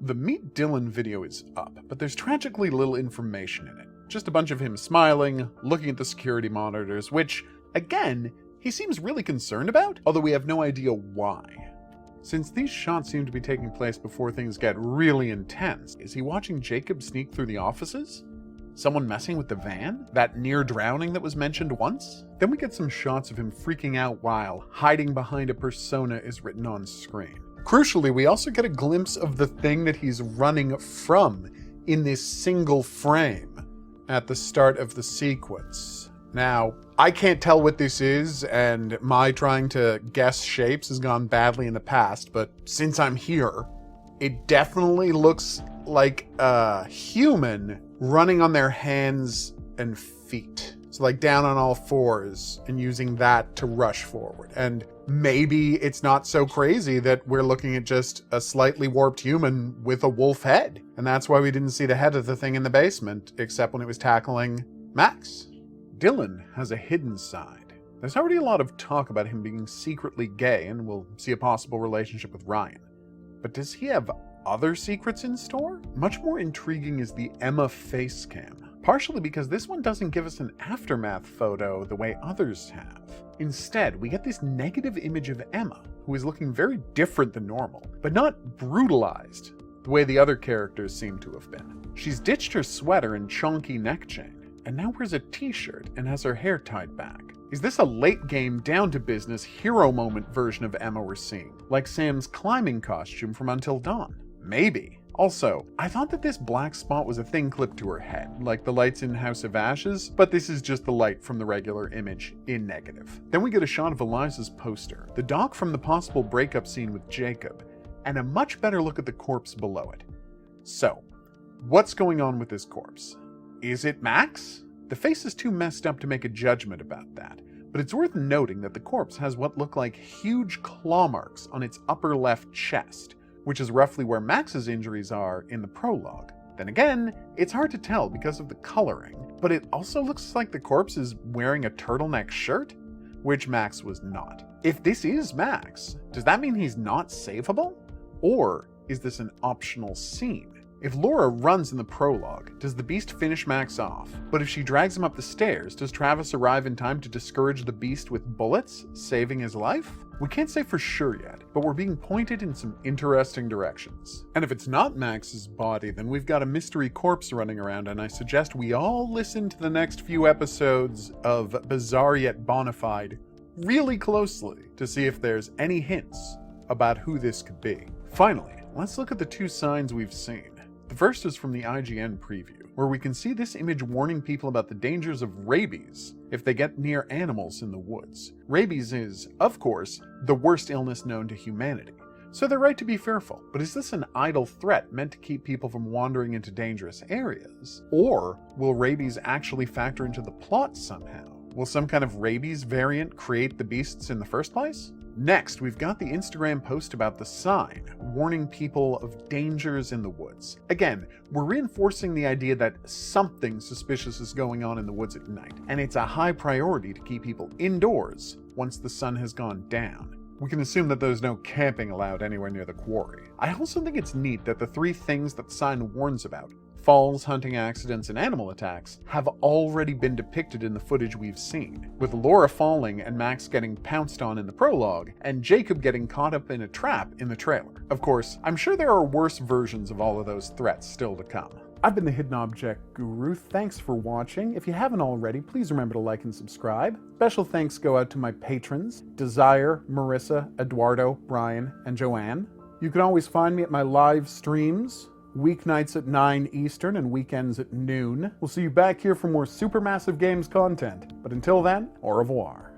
The Meet Dylan video is up, but there's tragically little information in it. Just a bunch of him smiling, looking at the security monitors, which, again, he seems really concerned about, although we have no idea why. Since these shots seem to be taking place before things get really intense, is he watching Jacob sneak through the offices? Someone messing with the van? That near drowning that was mentioned once? Then we get some shots of him freaking out while hiding behind a persona is written on screen. Crucially, we also get a glimpse of the thing that he's running from in this single frame at the start of the sequence. Now, I can't tell what this is, and my trying to guess shapes has gone badly in the past, but since I'm here, it definitely looks like a human running on their hands and feet. So like down on all fours and using that to rush forward. And maybe it's not so crazy that we're looking at just a slightly warped human with a wolf head. And that's why we didn't see the head of the thing in the basement, except when it was tackling Max. Dylan has a hidden side. There's already a lot of talk about him being secretly gay, and we'll see a possible relationship with Ryan. But does he have other secrets in store? Much more intriguing is the Emma face cam, partially because this one doesn't give us an aftermath photo the way others have. Instead, we get this negative image of Emma, who is looking very different than normal, but not brutalized the way the other characters seem to have been. She's ditched her sweater and chunky neck chain, and now wears a t-shirt and has her hair tied back. Is this a late game, down to business, hero moment version of Emma we're seeing? Like Sam's climbing costume from Until Dawn? Maybe. Also, I thought that this black spot was a thing clipped to her head, like the lights in House of Ashes, but this is just the light from the regular image in negative. Then we get a shot of Eliza's poster, the doc from the possible breakup scene with Jacob, and a much better look at the corpse below it. So, what's going on with this corpse? Is it Max? The face is too messed up to make a judgment about that, but it's worth noting that the corpse has what look like huge claw marks on its upper left chest, which is roughly where Max's injuries are in the prologue. Then again, it's hard to tell because of the coloring, but it also looks like the corpse is wearing a turtleneck shirt, which Max was not. If this is Max, does that mean he's not savable? Or is this an optional scene? If Laura runs in the prologue, does the Beast finish Max off? But if she drags him up the stairs, does Travis arrive in time to discourage the Beast with bullets, saving his life? We can't say for sure yet, but we're being pointed in some interesting directions. And if it's not Max's body, then we've got a mystery corpse running around, and I suggest we all listen to the next few episodes of Bizarre Yet Bonafide really closely to see if there's any hints about who this could be. Finally, let's look at the two signs we've seen. The first is from the IGN preview, where we can see this image warning people about the dangers of rabies if they get near animals in the woods. Rabies is, of course, the worst illness known to humanity, so they're right to be fearful. But is this an idle threat meant to keep people from wandering into dangerous areas? Or will rabies actually factor into the plot somehow? Will some kind of rabies variant create the beasts in the first place? Next, we've got the Instagram post about the sign, warning people of dangers in the woods. Again, we're reinforcing the idea that something suspicious is going on in the woods at night, and it's a high priority to keep people indoors once the sun has gone down. We can assume that there's no camping allowed anywhere near the quarry. I also think it's neat that the three things that the sign warns about, falls, hunting accidents, and animal attacks, have already been depicted in the footage we've seen, with Laura falling and Max getting pounced on in the prologue, and Jacob getting caught up in a trap in the trailer. Of course, I'm sure there are worse versions of all of those threats still to come. I've been the Hidden Object Guru. Thanks for watching. If you haven't already, please remember to like and subscribe. Special thanks go out to my patrons, Desire, Marissa, Eduardo, Brian, and Joanne. You can always find me at my live streams, weeknights at 9 Eastern and weekends at noon. We'll see you back here for more Supermassive Games content. But until then, au revoir.